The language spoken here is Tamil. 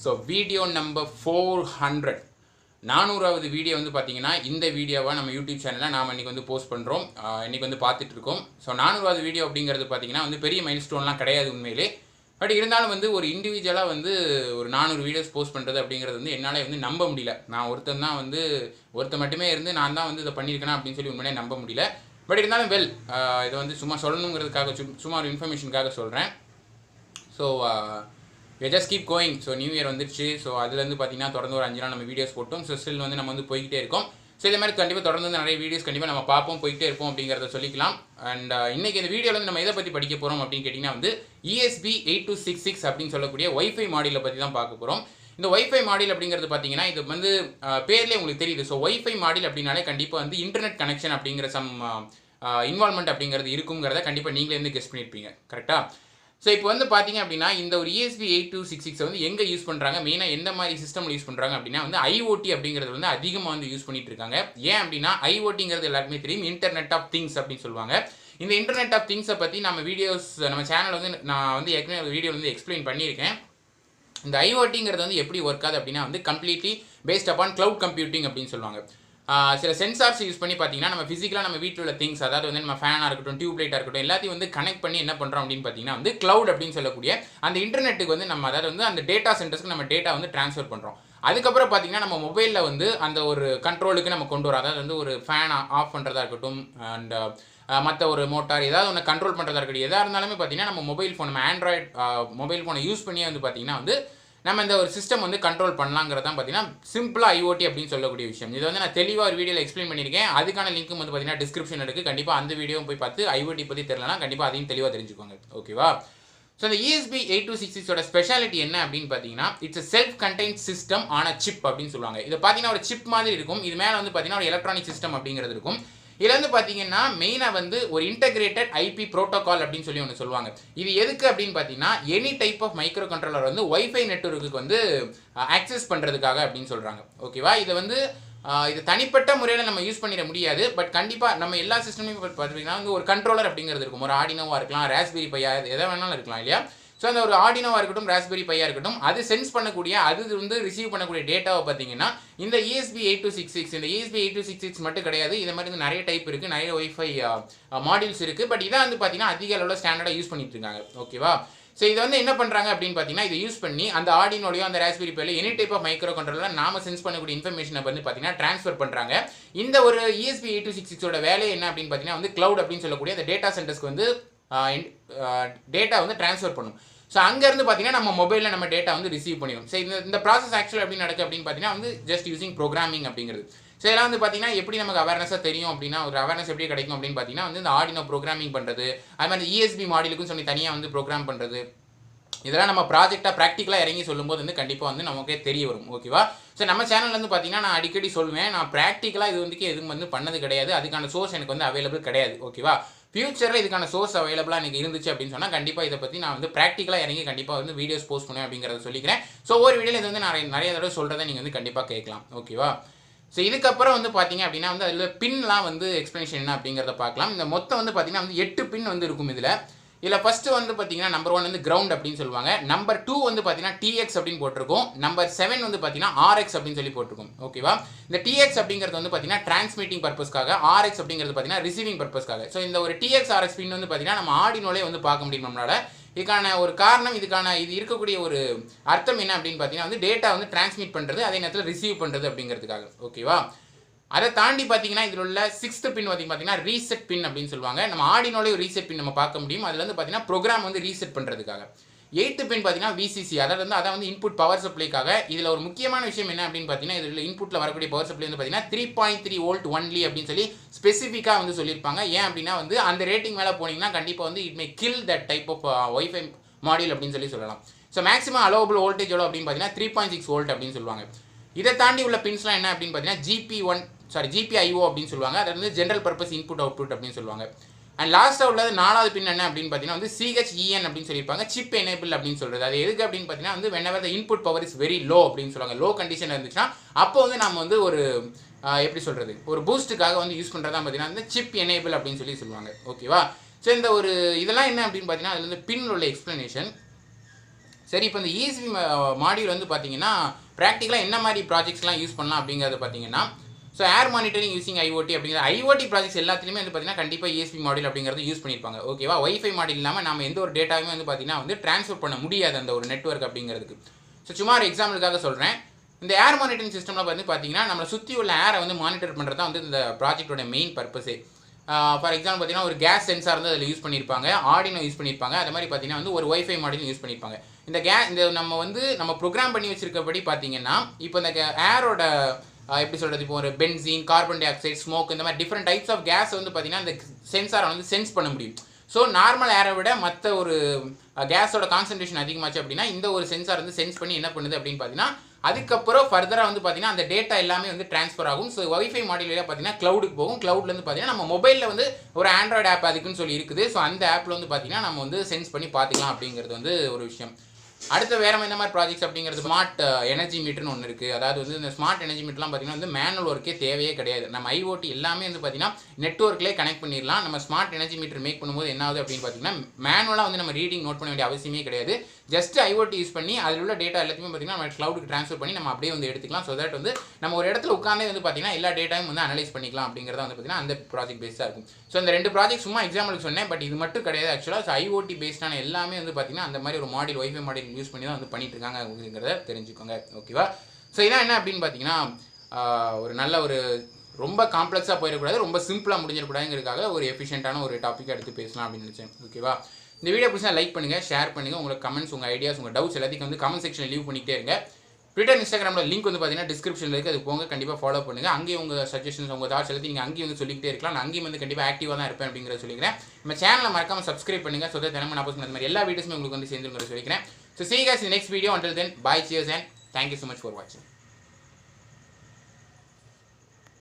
ஸோ வீடியோ நம்பர் 400 400வது வீடியோ வந்து பார்த்தீங்கன்னா இந்த வீடியோவை நம்ம யூடியூப் சேனலில் நாம் இன்றைக்கி வந்து போஸ்ட் பண்ணுறோம். இன்றைக்கி வந்து பார்த்துட்டு இருக்கோம். ஸோ 400வது வீடியோ அப்படிங்கிறது பார்த்தீங்கன்னா வந்து பெரிய மைல் ஸ்டோன்லாம் கிடையாது உண்மையிலே. பட் இருந்தாலும் வந்து ஒரு இண்டிவிஜுவலாக வந்து ஒரு 400 வீடியோஸ் போஸ்ட் பண்ணுறது அப்படிங்கிறது வந்து என்னால் வந்து நம்ப முடியல. நான் ஒருத்தன் மட்டுமே இருந்து நான் தான் வந்து இதை பண்ணியிருக்கேனா அப்படின்னு சொல்லி உண்மையிலே நம்ப முடியல. பட் இருந்தாலும் இதை வந்து சும்மா சொல்லணுங்கிறதுக்காக சும்மா ஒரு இன்ஃபர்மேஷனுக்காக சொல்கிறேன். So just keep going. So new year வந்துடுச்சு. ஸோ அதுலேருந்து பார்த்தீங்கன்னா தொடர்ந்து ஒரு 5 நாள் நம்ம வீடியோஸ் போட்டோம். ஸோ ஸ்டில் வந்து நம்ம வந்து போய்கிட்டே இருக்கோம். ஸோ இதே மாதிரி கண்டிப்பாக தொடர்ந்து வந்து நிறைய வீடியோஸ் கண்டிப்பாக நம்ம பார்ப்போம், போய்கிட்டே இருப்போம் அப்படிங்கிறத சொல்லிக்கலாம். அண்ட் இன்றைக்கி இந்த வீடியோவில் வந்து நம்ம எதை பற்றி படிக்க போகிறோம் அப்படின்னு கேட்டிங்கன்னா வந்து ESP 8266 அப்படின்னு சொல்லக்கூடிய ஒய்ஃபை மாடியூலை பற்றி தான் பார்க்க போகிறோம். இந்த ஒய்ஃபை மாடியூல் அப்படிங்கிறது பார்த்தீங்கன்னா இது வந்து பேர்லேயே உங்களுக்கு தெரியுது. ஸோ ஒய்ஃபை மாடியூல் அப்படின்னாலே கண்டிப்பாக வந்து இன்டர்நெட் கனெக்ஷன் அப்படிங்கிற சம் இன்வால்மெண்ட் அப்படிங்கிறது இருக்குங்கிறத கண்டிப்பாக நீங்களே வந்து கெஸ் பண்ணியிருப்பீங்க. கரெக்டாக? ஸோ இப்போ வந்து பார்த்தீங்க அப்படின்னா இந்த ஒரு ESP 8266 வந்து எங்கே யூஸ் பண்ணுறாங்க, மெயினாக எந்த மாதிரி சிஸ்டமில் யூஸ் பண்ணுறாங்க அப்படின்னா வந்து IoT அப்படிங்கிறது வந்து அதிகமாக வந்து யூஸ் பண்ணிட்டு இருக்காங்க. ஏன் அப்படின்னா IoTங்கிறது எல்லாருக்குமே தெரியும், இன்டர்நெட் ஆஃப் திங்ஸ் அப்படின்னு சொல்லுவாங்க. இந்த இன்டர்நெட் ஆஃப் திங்ஸை பற்றி நம்ம சேனல் வந்து நான் வந்து ஏற்கனவே வீடியோ வந்து எக்ஸ்பிளைன் பண்ணியிருக்கேன். இந்த IoTங்கிறது வந்து எப்படி ஒர்க் ஆகுது அப்படின்னா வந்து completely based upon cloud computing அப்படின்னு சொல்லுவாங்க. சில சென்சார்ஸ் யூஸ் பண்ணி பார்த்தீங்கன்னா நம்ம ஃபிசிக்கலாக நம்ம வீட்டில் உள்ள திங்ஸ், அதாவது வந்து நம்ம ஃபேனாக இருக்கட்டும், டியூப்லைட்டாக இருக்கட்டும், எல்லாத்தையும் வந்து கனெக்ட் பண்ணி என்ன பண்ணுறோம் அப்படின்னு பார்த்தீங்கன்னா வந்து கிளவுட் அப்படின்னு சொல்லக்கூடிய அந்த இன்டர்நெட்டுக்கு வந்து நம்ம அதாவது வந்து அந்த டேட்டா சென்டர்ஸ்க்கு நம்ம டேட்டா வந்து ட்ரான்ஸ்ஃபர் பண்ணுறோம். அதுக்கப்புறம் பார்த்தீங்கன்னா நம்ம மொபைலில் வந்து அந்த ஒரு கண்ட்ரோலுக்கு நம்ம கொண்டு வரோம். அதாவது வந்து ஒரு ஃபேன் ஆஃப் பண்ணுறதா இருக்கட்டும் அண்ட் மற்ற ஒரு மோட்டார் ஏதாவது ஒன்று கண்ட்ரோல் பண்ணுறதா இருக்கட்டும், எதாக இருந்தாலுமே பார்த்தீங்கன்னா நம்ம மொபைல் ஃபோன், நம்ம ஆண்ட்ராய்டு மொபைல் ஃபோனை யூஸ் பண்ணியே வந்து பார்த்தீங்கன்னா வந்து நம்ம இந்த ஒரு சிஸ்டம் வந்து கண்ட்ரோல் பண்ணலாங்கிறது தான் பார்த்தீங்கன்னா சிம்பிளாக IoT அப்படின்னு சொல்லக்கூடிய விஷயம். இதை வந்து நான் தெளிவாக ஒரு வீடியோவில் எக்ஸ்பிளைன் பண்ணியிருக்கேன். அதுக்கான லிங்க்கும் வந்து பார்த்தீங்கன்னா டிஸ்கிரிப்ஷன் இருக்குது. கண்டிப்பாக அந்த வீடியோவும் போய் பார்த்து IoT பற்றி தெரியலனா கண்டிப்பாக அதையும் தெளிவாக தெரிஞ்சுக்கோங்க. ஓகேவா? ஸோ இந்த ESP 8266ஓட ஸ்பெஷாலிட்டி என்ன அப்படின்னு பார்த்தீங்கன்னா it's a self contained system on a chip அப்படின்னு சொல்லுவாங்க. இது பார்த்தீங்கன்னா ஒரு சிப் மாதிரி இருக்கும். இது மேலே வந்து பார்த்தீங்கன்னா ஒரு எலக்ட்ரானிக் சிஸ்டம் அப்படிங்கிறது இருக்கும். இதில் வந்து பார்த்தீங்கன்னா மெயினாக வந்து ஒரு இன்டகிரேட்டட் IP ப்ரோட்டோகால் அப்படின்னு சொல்லி ஒன்று சொல்லுவாங்க. இது எதுக்கு அப்படின்னு பார்த்தீங்கன்னா any type of micro controller வந்து ஒய்ஃபை நெட்வொர்க்குக்கு வந்து ஆக்சஸ் பண்ணுறதுக்காக அப்படின்னு சொல்கிறாங்க. ஓகேவா? இதை வந்து இது தனிப்பட்ட முறையில் நம்ம யூஸ் பண்ணிட முடியாது. பட் கண்டிப்பாக நம்ம எல்லா சிஸ்டமையும் பார்த்தீங்கன்னா வந்து ஒரு கண்ட்ரோலர் அப்படிங்கிறது இருக்கும். ஒரு ஆர்டினோவாக இருக்கலாம், ராஸ்பெரி பையா, எதை வேணாலும் இருக்கலாம் இல்லையா? ஸோ அந்த ஒரு ஆர்டினோவாக இருக்கட்டும், ராஸ்பெரி பையாக இருக்கட்டும், அது சென்ஸ் பண்ணக்கூடிய, அது வந்து ரிசீவ் பண்ணக்கூடிய டேட்டாவை பார்த்தீங்கன்னா இந்த ESP 8266, இந்த ESP 8266 மட்டும் கிடையாது. இது மாதிரி வந்து நிறைய டைப் இருக்குது, நிறைய ஒய்ஃபை மாடியூல்ஸ் இருக்குது. பட் இதை வந்து பார்த்தீங்கன்னா அதிக அளவில் ஸ்டாண்டர்டாக யூஸ் பண்ணிட்டு இருக்காங்க. ஓகேவா? ஸோ இதை வந்து என்ன பண்ணுறாங்க அப்படின்னு பார்த்தீங்கன்னா இதை யூஸ் பண்ணி அந்த ஆர்டினோலையோ அந்த ராஸ்பெரி பையில any type of micro controller நாம சென்ஸ் பண்ணக்கூடிய இன்ஃபர்மேஷனை வந்து பார்த்தீங்கன்னா ட்ரான்ஸ்ஃபர் பண்ணுறாங்க. இந்த ஒரு ESP 8266ஓட வேலை என்ன அப்படின்னு பார்த்தீங்கன்னா வந்து கிளவுட் அப்படின்னு சொல்லக்கூடிய அந்த டேட்டா சென்டர்ஸ்க்கு வந்து டேட்டா வந்து ட்ரான்ஸ்ஃபர் பண்ணும். ஸோ அங்கேருந்து பார்த்தீங்கன்னா நம்ம மொபைலில் நம்ம டேட்டா வந்து ரிசீவ் பண்ணிடும். ஸோ இந்த ப்ராசஸ் ஆக்சுவலாக எப்படி நடக்குது அப்படின்னு பார்த்தீங்கன்னா வந்து ஜஸ்ட் யூசிங் ப்ரோக்ராமிங் அப்படிங்கிறது. ஸோ இதெல்லாம் வந்து பார்த்தீங்கன்னா எப்படி நமக்கு அவேர்னஸாக தெரியும் அப்படின்னா ஒரு அவேர்னஸ் எப்படி கிடைக்கும் அப்படின்னு பார்த்தீங்கன்னா வந்து இந்த ஆர்டினோ ப்ரோக்ராமிங் பண்ணுறது, அது மாதிரி ESP மாடியூலுக்கும் சொல்லி தனியாக வந்து ப்ரோக்ராம் பண்ணுறது, இதெல்லாம் நம்ம ப்ராஜெக்டாக ப்ராக்டிக்கலாக இறங்கி சொல்லும்போது வந்து கண்டிப்பாக வந்து நமக்கே தெரிய வரும். ஓகேவா? ஸோ நம்ம சேனலில் வந்து பார்த்தீங்கன்னா நான் அடிக்கடி சொல்லுவேன், நான் ப்ராக்டிக்கலாக இது வந்து எதுவும் வந்து பண்ணது கிடையாது, அதுக்கான சோர்ஸ் எனக்கு வந்து அவைலபிள் கிடையாது. ஓகேவா? ஃபியூச்சரில் இதுக்கான சோர்ஸ் அவைலபிளாக எனக்கு இருந்துச்சு அப்படின்னு சொன்னால் கண்டிப்பாக இதை பற்றி நான் வந்து ப்ராக்டிக்கலாக இறங்கி கண்டிப்பாக வந்து வீடியோஸ் போஸ்ட் பண்ணுவேன் அப்படிங்கிறத சொல்லிக்கிறேன். ஸோ ஒவ்வொரு வீடியோவில் இது வந்து நிறைய தடவை சொல்கிறத நீங்கள் வந்து கண்டிப்பாக கேட்கலாம். ஓகேவா? ஸோ இதுக்கப்புறம் வந்து பார்த்தீங்க அப்படின்னா வந்து அதில் பின்லாம் வந்து எக்ஸ்ப்ளனேஷன் என்ன அப்படிங்கிறத பார்க்கலாம். இந்த மொத்தம் வந்து பார்த்தீங்கன்னா வந்து 8 பின் வந்து இருக்கும் இதில் ஃபஸ்ட்டு வந்து பார்த்தீங்கன்னா நம்பர் 1 வந்து கிரவுண்ட் அப்படின்னு சொல்லுவாங்க. நம்பர் 2 வந்து பார்த்தீங்கன்னா TX அப்படின்னு போட்டிருக்கும். நம்பர் 7 வந்து பார்த்தீங்கன்னா RX அப்படின்னு சொல்லி போட்டிருக்கும். ஓகேவா? இந்த TX அப்படிங்கிறது வந்து பார்த்தீங்கன்னா டிரான்ஸ்மிட்டிங் பர்பஸ்க்காக, RX அப்படிங்கிறது பார்த்தீங்கன்னா ரிசீவிங் பர்பஸ்க்காக. ஸோ இந்த ஒரு TX RX பின் வந்து பார்த்தீங்கன்னா நம்ம ஆர்டினோலே வந்து பார்க்க முடியும் நம்மளால. இதுக்கான ஒரு காரணம், இது இருக்கக்கூடிய ஒரு அர்த்தம் என்ன அப்படின்னு பார்த்தீங்கன்னா வந்து டேட்டா வந்து டிரான்ஸ்மிட் பண்ணுறது, அதே நேரத்தில் ரிசீவ் பண்ணுறது அப்படிங்கிறதுக்காக. ஓகேவா? அதை தாண்டி பார்த்தீங்கன்னா இதில் உள்ள 6th பின் பார்த்தீங்கன்னா ரீசெட் பின் அப்படின்னு சொல்லுவாங்க. நம்ம ஆர்டினோலே ஒரு ரீசெட் பின் நம்ம பார்க்க முடியும். அதில் வந்து பார்த்தீங்கன்னா ப்ரோக்ராம் வந்து ரீசெட் பண்ணுறதுக்காக. 8th பின் பார்த்தீங்கன்னா VCC, அதாவது வந்து இன்புட் பவர் சப்ளைக்காக. இதில் ஒரு முக்கியமான விஷயம் என்ன அப்படின்னு பார்த்தீங்கன்னா இதில் இன்புட்டில் வரக்கூடிய பவர் சப்ளை வந்து பார்த்தீங்கன்னா 3.3 வோல்ட் ஒன்லி அப்படின்னு சொல்லி ஸ்பெசிஃபிக்காக வந்து சொல்லியிருப்பாங்க. ஏன் அப்படின்னா வந்து அந்த ரேட்டிங் மேலே போனீங்கன்னா கண்டிப்பாக வந்து it may kill that type of wifi module அப்படின்னு சொல்லலாம். ஸோ மேக்ஸிமம் அலோவபிள் வோல்டேஜ் எவ்வளோ அப்படின்னு பார்த்தீங்கன்னா 3.6 வோல்ட் அப்படின்னு சொல்லுவாங்க. இதை தாண்டி உள்ள பின்ஸ்லாம் என்ன அப்படின்னு பார்த்தீங்கன்னா GPIO அப்படின்னு சொல்லுவாங்க. அது வந்து ஜென்ரல் பர்பஸ் இன்புட் அவுட்புட் அப்படின்னு சொல்லுவாங்க. அண்ட் லாஸ்ட்டாக உள்ளது 4வது பின் என்ன அப்படின்னு பார்த்தீங்கன்னா வந்து CHEN அப்படின்னு சொல்லியிருப்பாங்க, சிப் எனேபிள் அப்படின்னு சொல்கிறது. அது எதுக்கு அப்படின்னு பார்த்தீங்கன்னா வந்து whenever the input power is very low அப்படின்னு சொல்லுவாங்க. லோ கண்டிஷன் இருந்துச்சுன்னா அப்போ வந்து நம்ம வந்து ஒரு எப்படி சொல்கிறது ஒரு பூஸ்ட்டுக்காக வந்து யூஸ் பண்ணுறதா பார்த்தீங்கன்னா வந்து சிப் எனேபிள் அப்படின்னு சொல்லுவாங்க. ஓகேவா? ஸோ இந்த ஒரு இதெல்லாம் என்ன அப்படின்னு பார்த்தீங்கன்னா அதில் வந்து பின் உள்ள எக்ஸ்ப்ளனேஷன். சரி, இப்போ இந்த ESP மாடியூல் வந்து பார்த்தீங்கன்னா ப்ராக்டிக்கலாக என்ன மாதிரி ப்ராஜெக்ட்ஸ்லாம் யூஸ் பண்ணலாம் அப்படிங்கிறது பார்த்தீங்கன்னா, so air monitoring using IoT அப்படிங்கிற IoT ப்ராஜெக்ட்ஸ் எல்லாத்துலேயுமே வந்து பார்த்தீங்கன்னா கண்டிப்பாக ESP மாடியூல் அப்படிங்கிறது யூஸ் பண்ணியிருப்பாங்க. ஓகேவா? வைஃபை மாடியூல் இல்லாமல் நம்ம எந்த ஒரு டேட்டாவுமே வந்து பார்த்தீங்கன்னா வந்து ட்ரான்ஸ்ஃபர் பண்ண முடியாது அந்த ஒரு நெட்வொர்க் அப்படிங்கிறதுக்கு. ஸோ சும்மா ஒரு எக்ஸாம்பிளுக்காக சொல்கிறேன். இந்த ஏர் மானிட்டரிங் சிஸ்டமில் வந்து பார்த்தீங்கன்னா நம்மளை சுற்றி உள்ள ஏரை வந்து மானிட்டர் பண்ணுறது தான் வந்து இந்த ப்ராஜெக்டோட மெயின் பர்பஸே. ஃபார் எக்ஸாம்பிள் பார்த்தீங்கன்னா ஒரு கேஸ் சென்சார் வந்து அதில் யூஸ் பண்ணியிருப்பாங்க, ஆர்டினோ யூஸ் பண்ணியிருப்பாங்க, அது மாதிரி பார்த்தீங்கன்னா வந்து ஒரு வைஃபை மாடியூல் யூஸ் பண்ணியிருப்பாங்க. இந்த நம்ம ப்ரோக்ராம் பண்ணி வச்சிருக்கபடி பார்த்தீங்கன்னா இப்போ இந்த ஏரோட எப்படி சொல்கிறது, இப்போ ஒரு benzene, carbon di oxide, smoke, இந்த மாதிரி டிஃப்ரெண்ட் டைப்ஸ் ஆஃப் கேஸ் வந்து பார்த்தீங்கன்னா இந்த சென்சாரை வந்து சென்ஸ் பண்ண முடியும். ஸோ நார்மல் ஏரை விட மற்ற ஒரு கேஸோட கான்சன்ட்ரேஷன் அதிகமாச்சு அப்படின்னா இந்த ஒரு சென்சார் வந்து சென்ஸ் பண்ணி என்ன பண்ணுது அப்படின்னு பார்த்தீங்கன்னா அதுக்கப்புறம் ஃபர்தராக வந்து பார்த்தீங்கன்னா அந்த டேட்டா எல்லாமே வந்து ட்ரான்ஸ்ஃபர் ஆகும். ஸோ வைஃபை மாடியூலில் பார்த்தீங்கன்னா க்ளவுடுக்கு போகும். க்ளவுட்லேருந்து பார்த்தீங்கன்னா நம்ம மொபைலில் வந்து ஒரு ஆண்ட்ராய்டு ஆப் அதுக்குன்னு சொல்லி இருக்குது. ஸோ அந்த ஆப்பில் வந்து பார்த்தீங்கன்னா நம்ம வந்து சென்ஸ் பண்ணி பார்த்துக்கலாம் அப்படிங்கிறது வந்து ஒரு விஷயம். அடுத்து வேறு எந்த மாதிரி ப்ராஜெக்ட்ஸ் அப்படிங்கிறது ஸ்மார்ட் எனர்ஜி மீட்டர்னு ஒன்று இருக்குது. அதாவது வந்து இந்த ஸ்மார்ட் எனர்ஜி மீட்டர்லாம் பார்த்தீங்கன்னா வந்து மேனுவல் ஒர்க்கே தேவையே கிடையாது. நம்ம IoT எல்லாமே வந்து பார்த்தீங்கன்னா நெட்வொர்க்லேயே கனெக்ட் பண்ணிடலாம். நம்ம ஸ்மார்ட் எனர்ஜி மீட்டர் மேக் பண்ணும்போது என்ன ஆகுது அப்படின்னு பார்த்தீங்கன்னா மேனுவலாக வந்து நம்ம ரீடிங் நோட் பண்ண வேண்டிய அவசியமே கிடையாது. ஜஸ்ட் IoT யூஸ் பண்ணி அதில் உள்ள டேட்டா எல்லாத்தையுமே பார்த்தீங்கன்னா நம்ம க்ளவுடுக்கு ட்ரான்ஸ்ஃபர் பண்ணி நம்ம அப்படியே வந்து எடுத்துக்கலாம். ஸோ தட் வந்து நம்ம ஒரு இடத்துல உட்காந்தே வந்து பார்த்தீங்கன்னா எல்லா டேட்டாவும் வந்து அனலைஸ் பண்ணிக்கலாம் அப்படிங்கிறத வந்து பார்த்தீங்கன்னா அந்த ப்ராஜெக்ட் பேஸ்டாக இருக்கும். ஸோ இந்த 2 ப்ராஜெக்ட் சும்மா எக்ஸாம்பிளுக்கு சொன்னேன், பட் இது மட்டும் கிடையாது. ஆக்சுவலாக ஸோ IoT பேஸ்டான எல்லாமே வந்து பார்த்தீங்கன்னா அந்த மாதிரி ஒரு மாடியூல் வைஃபை மாடியூல் யூஸ் பண்ணி தான் வந்து பண்ணிட்டு இருக்காங்க அப்படிங்கிறத தெரிஞ்சுக்கோங்க. ஓகேவா? ஸோ இதான் என்ன அப்படின்னு பார்த்தீங்கன்னா ஒரு நல்ல ஒரு ரொம்ப காம்ப்ளெக்ஸாக போயிடக்கூடாது, ரொம்ப சிம்பிளாக முடிஞ்சிடக்கூடாதுங்கிறதுக்காக ஒரு எஃபிஷியன்ட்டான ஒரு டாப்பிக்கை எடுத்து பேசலாம் அப்படின்னு நினச்சேன். ஓகேவா? இந்த வீடியோ பிடிச்சா லைக் பண்ணுங்கள், ஷேர் பண்ணுங்கள். உங்களுக்கு கமெண்ட்ஸ், உங்கள் ஐடியாஸ், உங்கள் டவுட்ஸ் எல்லாத்தையும் வந்து கமெண்ட் செக்ஷனில் லீவ் பண்ணிகிட்டே இருங்க. ட்விட்டர், இன்ஸ்டாகிராமில் லிங்க் வந்து பார்த்தீங்கன்னா டிஸ்கிரிப்ஷனில் இருக்குது, அது போங்க, கண்டிப்பாக ஃபாலோ பண்ணுங்கள். அங்கேயும் உங்கள் சஜஷன்ஸ், உங்கள் தாட்ஸ் எல்லாத்தையும் நீங்கள் அங்கேயும் வந்து சொல்லிக்கிட்டே இருக்கலாம். நான் அங்கேயும் வந்து கண்டிப்பாக ஆக்டிவாக தான் இருப்பேன் அப்படிங்கிறத சொல்லிக்கிறேன். நம்ம சேனலை மறக்காமல் சப்ஸ்கிரைப் பண்ணுங்கள். ஸோ தினமும் நான் போஸ்ட் அந்த மாதிரி எல்லா வீடியோஸுமே உங்களுக்கு வந்து சேர்ந்துங்கிறத சொல்லிக்கிறேன். So see you guys in the next video. Until then, bye, cheers and thank you so much for watching.